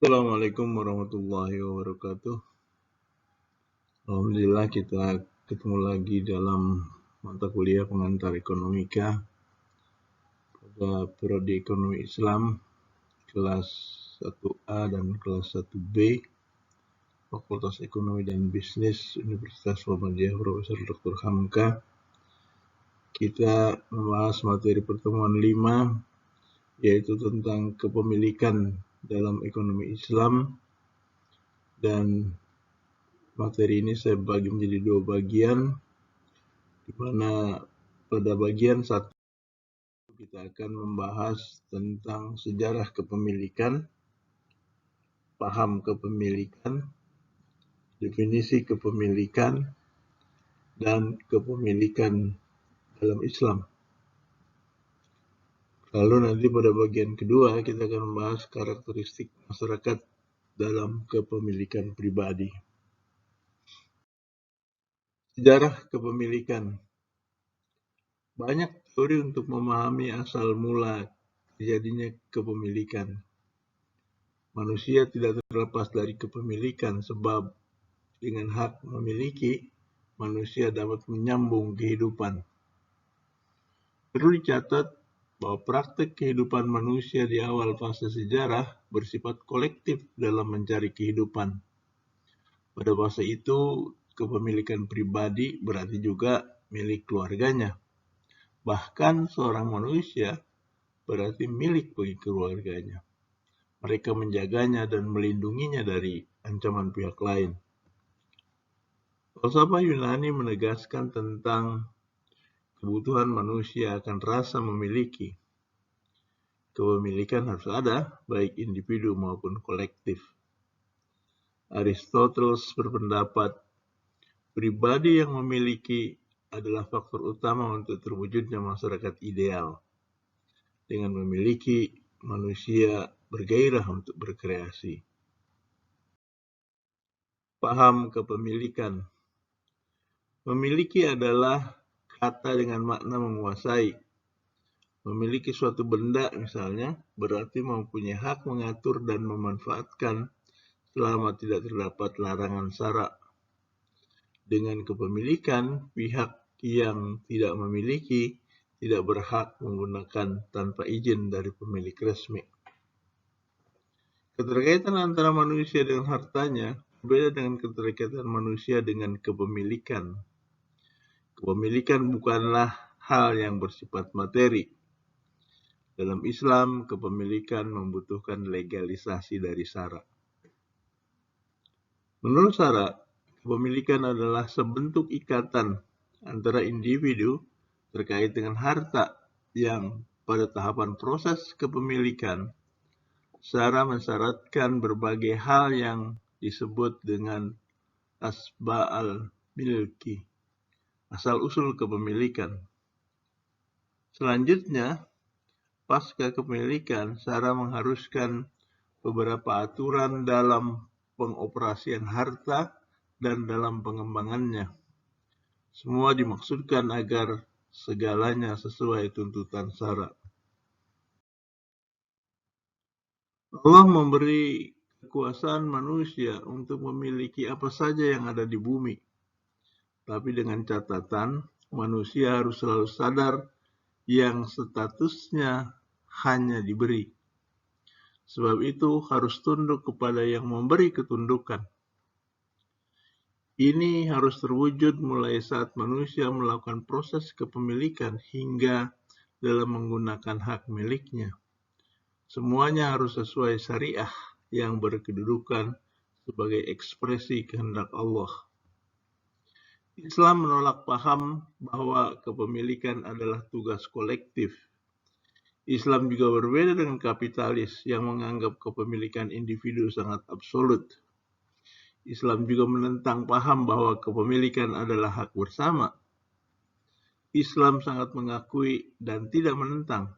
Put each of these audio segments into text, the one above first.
Assalamualaikum warahmatullahi wabarakatuh. Alhamdulillah kita ketemu lagi dalam mata kuliah pengantar ekonomika pada prodi ekonomi Islam kelas 1A dan kelas 1B Fakultas Ekonomi dan Bisnis Universitas Muhammadiyah Profesor Dr. Hamka. Kita membahas materi pertemuan 5 yaitu tentang kepemilikan dalam ekonomi Islam, dan materi ini saya bagi menjadi 2 bagian, di mana pada bagian 1 kita akan membahas tentang sejarah kepemilikan, paham kepemilikan, definisi kepemilikan, dan kepemilikan dalam Islam. Lalu nanti pada bagian kedua kita akan membahas karakteristik masyarakat dalam kepemilikan pribadi. Sejarah kepemilikan. Banyak teori untuk memahami asal mula terjadinya kepemilikan. Manusia tidak terlepas dari kepemilikan, sebab dengan hak memiliki, manusia dapat menyambung kehidupan. Perlu dicatat bahwa praktek kehidupan manusia di awal fase sejarah bersifat kolektif dalam mencari kehidupan. Pada fase itu, kepemilikan pribadi berarti juga milik keluarganya. Bahkan seorang manusia berarti milik bagi keluarganya. Mereka menjaganya dan melindunginya dari ancaman pihak lain. Falsafah Yunani menegaskan tentang kebutuhan manusia akan rasa memiliki. Kepemilikan harus ada, baik individu maupun kolektif. Aristoteles berpendapat, pribadi yang memiliki adalah faktor utama untuk terwujudnya masyarakat ideal. Dengan memiliki, manusia bergairah untuk berkreasi. Paham kepemilikan. Memiliki adalah kata dengan makna menguasai. Memiliki suatu benda misalnya berarti mempunyai hak mengatur dan memanfaatkan selama tidak terdapat larangan syarak. Dengan kepemilikan, pihak yang tidak memiliki tidak berhak menggunakan tanpa izin dari pemilik resmi. Keterkaitan antara manusia dengan hartanya berbeda dengan keterkaitan manusia dengan kepemilikan. Kepemilikan bukanlah hal yang bersifat materi. Dalam Islam, kepemilikan membutuhkan legalisasi dari syarak. Menurut syarak, kepemilikan adalah sebentuk ikatan antara individu terkait dengan harta yang pada tahapan proses kepemilikan syarak mensyaratkan berbagai hal yang disebut dengan asba'al milki, asal-usul kepemilikan. Selanjutnya, pasca kepemilikan, syarak mengharuskan beberapa aturan dalam pengoperasian harta dan dalam pengembangannya. Semua dimaksudkan agar segalanya sesuai tuntutan syarak. Allah memberi kekuasaan manusia untuk memiliki apa saja yang ada di bumi. Tapi dengan catatan, manusia harus selalu sadar yang statusnya hanya diberi. Sebab itu harus tunduk kepada yang memberi ketundukan. Ini harus terwujud mulai saat manusia melakukan proses kepemilikan hingga dalam menggunakan hak miliknya. Semuanya harus sesuai syariah yang berkedudukan sebagai ekspresi kehendak Allah. Islam menolak paham bahwa kepemilikan adalah tugas kolektif. Islam juga berbeda dengan kapitalis yang menganggap kepemilikan individu sangat absolut. Islam juga menentang paham bahwa kepemilikan adalah hak bersama. Islam sangat mengakui dan tidak menentang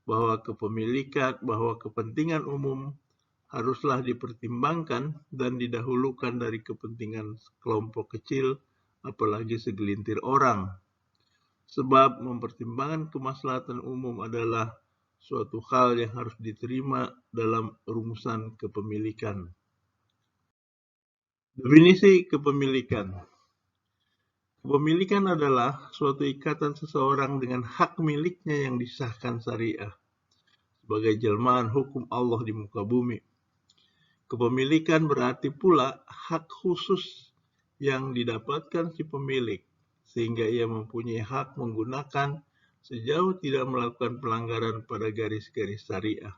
bahwa kepentingan umum haruslah dipertimbangkan dan didahulukan dari kepentingan kelompok kecil, apalagi segelintir orang. Sebab mempertimbangkan kemaslahatan umum adalah suatu hal yang harus diterima dalam rumusan kepemilikan. Definisi kepemilikan. Kepemilikan adalah suatu ikatan seseorang dengan hak miliknya yang disahkan syariah sebagai jelmaan hukum Allah di muka bumi. Kepemilikan berarti pula hak khusus yang didapatkan si pemilik, sehingga ia mempunyai hak menggunakan sejauh tidak melakukan pelanggaran pada garis-garis syariah.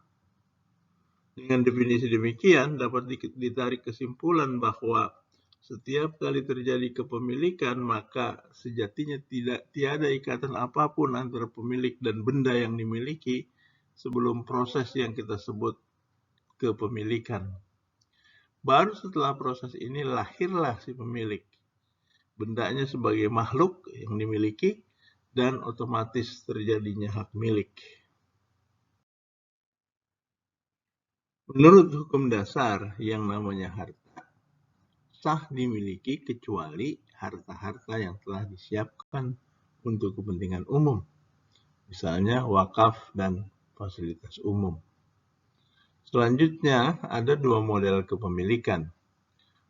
Dengan definisi demikian, dapat ditarik kesimpulan bahwa setiap kali terjadi kepemilikan, maka sejatinya tiada ikatan apapun antara pemilik dan benda yang dimiliki sebelum proses yang kita sebut kepemilikan. Baru setelah proses ini lahirlah si pemilik, bendanya sebagai makhluk yang dimiliki, dan otomatis terjadinya hak milik. Menurut hukum dasar, yang namanya harta sah dimiliki kecuali harta-harta yang telah disiapkan untuk kepentingan umum, misalnya wakaf dan fasilitas umum. Selanjutnya, ada dua model kepemilikan.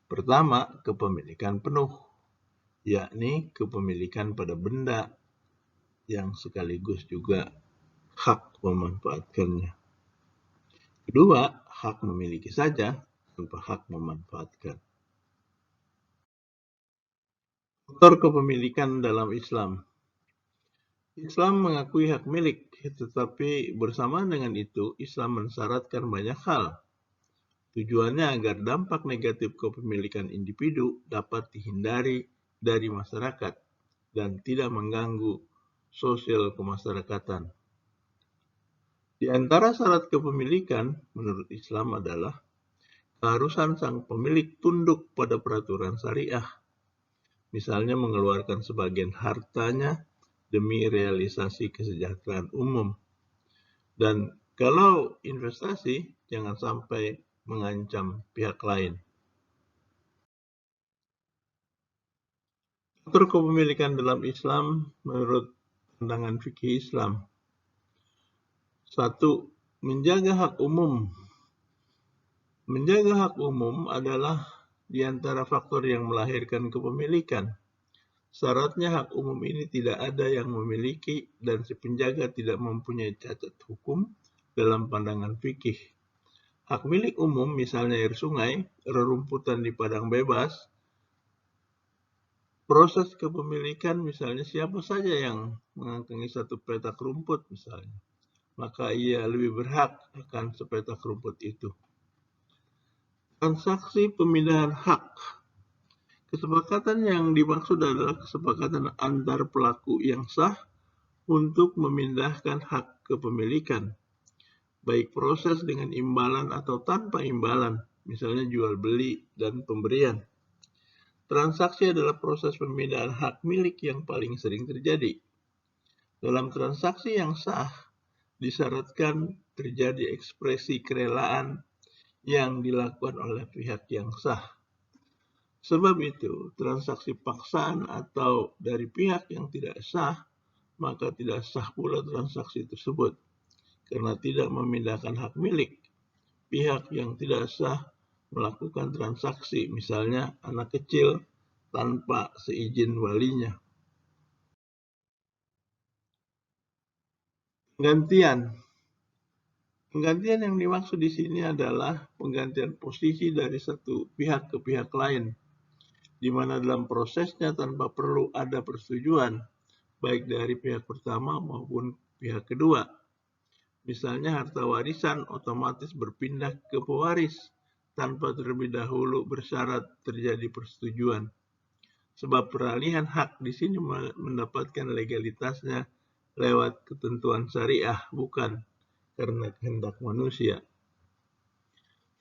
Pertama, kepemilikan penuh, yakni kepemilikan pada benda yang sekaligus juga hak memanfaatkannya. Kedua, hak memiliki saja tanpa hak memanfaatkan. Faktor kepemilikan dalam Islam. Islam mengakui hak milik, tetapi bersamaan dengan itu, Islam mensyaratkan banyak hal. Tujuannya agar dampak negatif kepemilikan individu dapat dihindari dari masyarakat dan tidak mengganggu sosial kemasyarakatan. Di antara syarat kepemilikan menurut Islam adalah keharusan sang pemilik tunduk pada peraturan syariah, misalnya mengeluarkan sebagian hartanya demi realisasi kesejahteraan umum. Dan kalau investasi, jangan sampai mengancam pihak lain. Faktor kepemilikan dalam Islam menurut pandangan fikih Islam. 1. Menjaga hak umum. Menjaga hak umum adalah di antara faktor yang melahirkan kepemilikan. Syaratnya hak umum ini tidak ada yang memiliki dan si penjaga tidak mempunyai cacat hukum dalam pandangan fikih. Hak milik umum misalnya air sungai, rerumputan di padang bebas, proses kepemilikan misalnya siapa saja yang mengantongi satu petak rumput misalnya, maka ia lebih berhak akan sepetak rumput itu. Transaksi pemindahan hak. Kesepakatan yang dimaksud adalah kesepakatan antar pelaku yang sah untuk memindahkan hak kepemilikan, baik proses dengan imbalan atau tanpa imbalan, misalnya jual beli dan pemberian. Transaksi adalah proses pemindahan hak milik yang paling sering terjadi. Dalam transaksi yang sah, disyaratkan terjadi ekspresi kerelaan yang dilakukan oleh pihak yang sah. Sebab itu, transaksi paksaan atau dari pihak yang tidak sah, maka tidak sah pula transaksi tersebut, karena tidak memindahkan hak milik. Pihak yang tidak sah melakukan transaksi, misalnya anak kecil, tanpa seizin walinya. Penggantian. Penggantian yang dimaksud di sini adalah penggantian posisi dari satu pihak ke pihak lain, di mana dalam prosesnya tanpa perlu ada persetujuan, baik dari pihak pertama maupun pihak kedua. Misalnya harta warisan otomatis berpindah ke pewaris tanpa terlebih dahulu bersyarat terjadi persetujuan. Sebab peralihan hak di sini mendapatkan legalitasnya lewat ketentuan syariah, bukan karena kehendak manusia.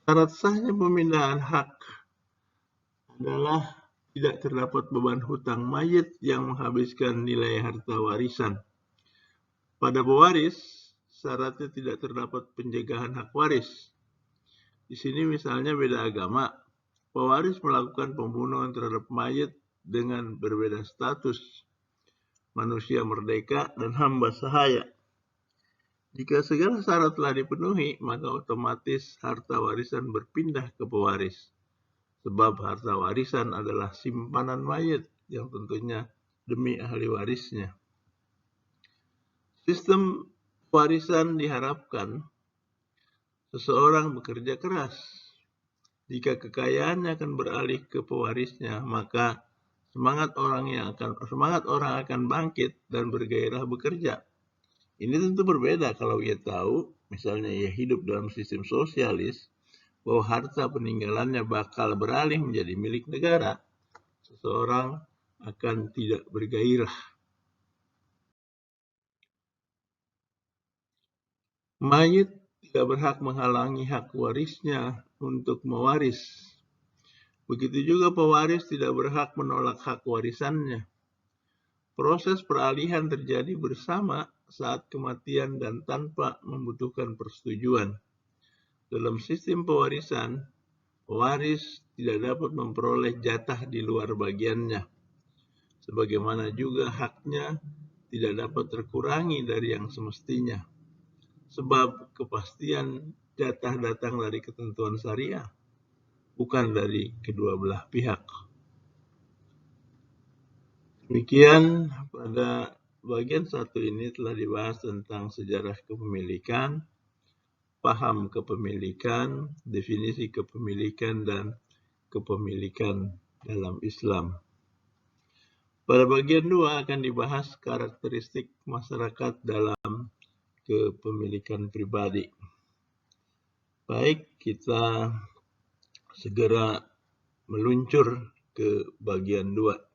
Syarat sahnya pemindahan hak adalah tidak terdapat beban hutang mayit yang menghabiskan nilai harta warisan. Pada pewaris, syaratnya tidak terdapat pencegahan hak waris. Di sini misalnya beda agama, pewaris melakukan pembunuhan terhadap mayit dengan berbeda status, manusia merdeka dan hamba sahaya. Jika segala syarat telah dipenuhi, maka otomatis harta warisan berpindah ke pewaris. Sebab harta warisan adalah simpanan mayit yang tentunya demi ahli warisnya. Sistem warisan diharapkan seseorang bekerja keras. Jika kekayaannya akan beralih ke pewarisnya, maka semangat orang akan bangkit dan bergairah bekerja. Ini tentu berbeda kalau ia tahu, misalnya ia hidup dalam sistem sosialis, bahwa harta peninggalannya bakal beralih menjadi milik negara. Seseorang akan tidak bergairah. Mayit tidak berhak menghalangi hak warisnya untuk mewaris. Begitu juga pewaris tidak berhak menolak hak warisannya. Proses peralihan terjadi bersama saat kematian dan tanpa membutuhkan persetujuan. Dalam sistem pewarisan, pewaris tidak dapat memperoleh jatah di luar bagiannya. Sebagaimana juga haknya tidak dapat terkurangi dari yang semestinya. Sebab kepastian jatah datang dari ketentuan syariah, bukan dari kedua belah pihak. Demikian pada bagian 1 ini telah dibahas tentang sejarah kepemilikan, paham kepemilikan, definisi kepemilikan, dan kepemilikan dalam Islam. Pada bagian 2 akan dibahas karakteristik masyarakat dalam kepemilikan pribadi. Baik, kita segera meluncur ke bagian 2.